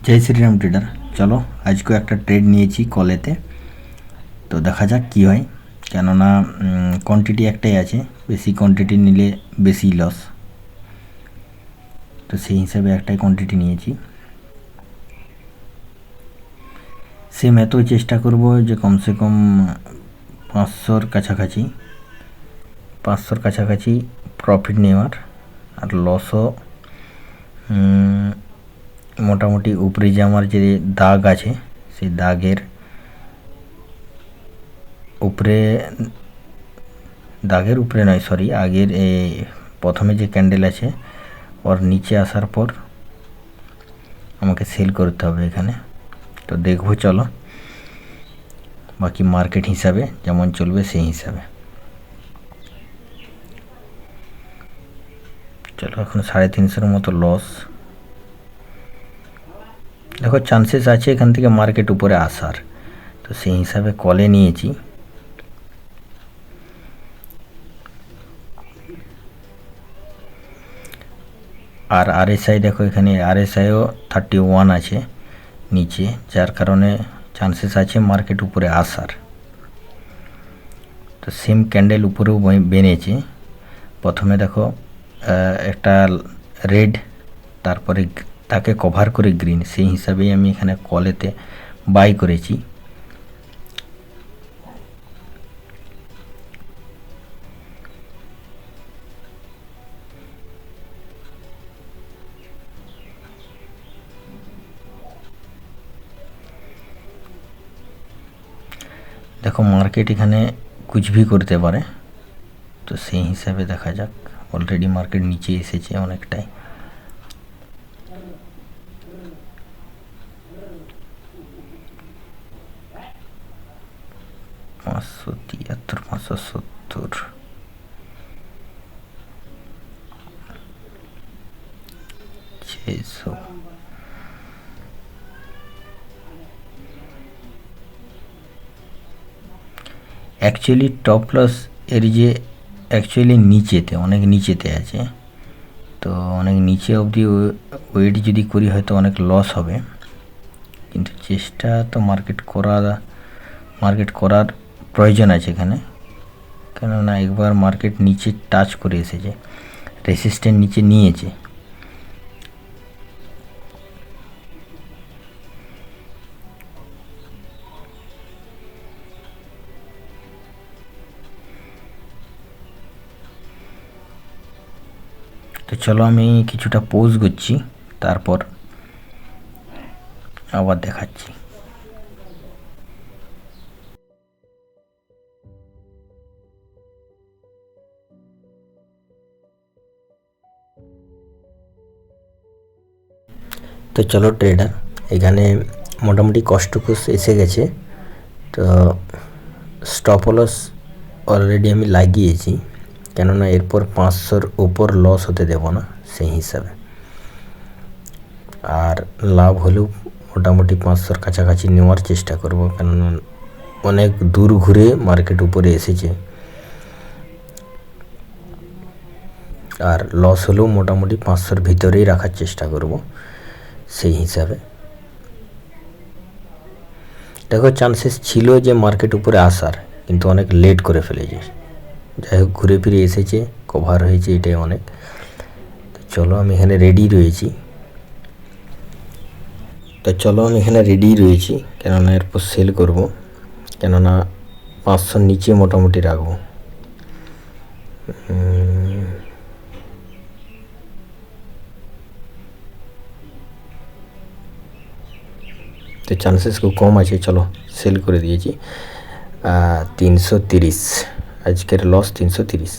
जय श्री राम ट्रेडर। चलो आज को एक ट्रेड নিয়েছি কলেতে, তো দেখা যাক কি হয়। কেননা কোয়ান্টিটি একটাই আছে, বেশি কোয়ান্টিটি নিলে বেশি লস, তো সেই হিসাবে একটাই কোয়ান্টিটি নিয়েছি। সেম এতই চেষ্টা করব যে কমসে কম 500-র কাছাকাছি প্রফিট নেওয়ার, আর লসও মোটামুটি উপরে যে আমার যে দাগ আছে সেই দাগের উপরে নয়, সরি, আগের প্রথমে যে ক্যান্ডেল আছে ওর নিচে আসার পর আমাকে সেল করতে হবে এখানে। তো দেখবো, চলো বাকি মার্কেট হিসাবে যেমন চলবে সেই হিসাবে। চলো এখন 350-এর মতো লস। দেখো চান্সেস আছে এখান থেকে মার্কেট উপরে আসার, তো সেই হিসাবে কলে নিয়েছি। আর আরএসআই দেখো, এখানে আরএসআইও 31 আছে নিচে, যার কারণে চান্সেস আছে মার্কেট উপরে আসার। তো সেম ক্যান্ডেল উপরেও বেনেছে, প্রথমে দেখো একটা রেড, তারপরে তাকে কভার করে গ্রিন, সেই হিসাবেই আমি এখানে কলেতে বাই করেছি। দেখো মার্কেট এখানে কুছ ভি করতে পারে, তো সেই হিসাবে দেখা যাক। অলরেডি মার্কেট নিচে এসেছে অনেকটাই। $573, $570, $600। অ্যাকচুয়ালি টপ লস এর যে অ্যাকচুয়ালি নিচেতে, অনেক নিচেতে আছে, তো অনেক নিচে অবধি ওয়েট যদি করি হয়তো অনেক লস হবে, কিন্তু চেষ্টা তো মার্কেট করার প্রয়োজন আছে এখানে। কেননা একবার মার্কেট নিচে টাচ করে এসেছে, রেসিস্ট্যান্ট নিচে নিয়েছে। তো চলো আমি কিছুটা পজ করছি, তারপর আবার দেখাচ্ছি। তো চলো ট্রেডার, এখানে মোটামুটি কষ্টকুশ এসে গেছে, তো স্টপ লস অলরেডি আমি লাগিয়েছি, কেননা এরপর 500-র উপর লস হতে দেব না সেই হিসাবে। আর লাভ হলেও মোটামুটি 500-র কাছাকাছি নেওয়ার চেষ্টা করব, কেননা অনেক দূর ঘুরে মার্কেট উপরে এসেছে। আর লস হলেও মোটামুটি 500-র ভিতরেই রাখার চেষ্টা করব সেই হিসাবে। দেখো চান্সেস ছিল যে মার্কেট উপরে আসার, কিন্তু অনেক লেট করে ফেলেছে। যাই হোক ঘুরে ফিরে এসেছে, কভার হয়েছে, এটাই অনেক। তো চলো আমি এখানে রেডি রয়েছি, কেননা এরপর সেল করব, কেননা 500-র নিচে মোটামুটি রাখবো। তো চান্সেস খুব কম আছে, চলো সেল করে দিয়েছি। 330, আজকের লস 330।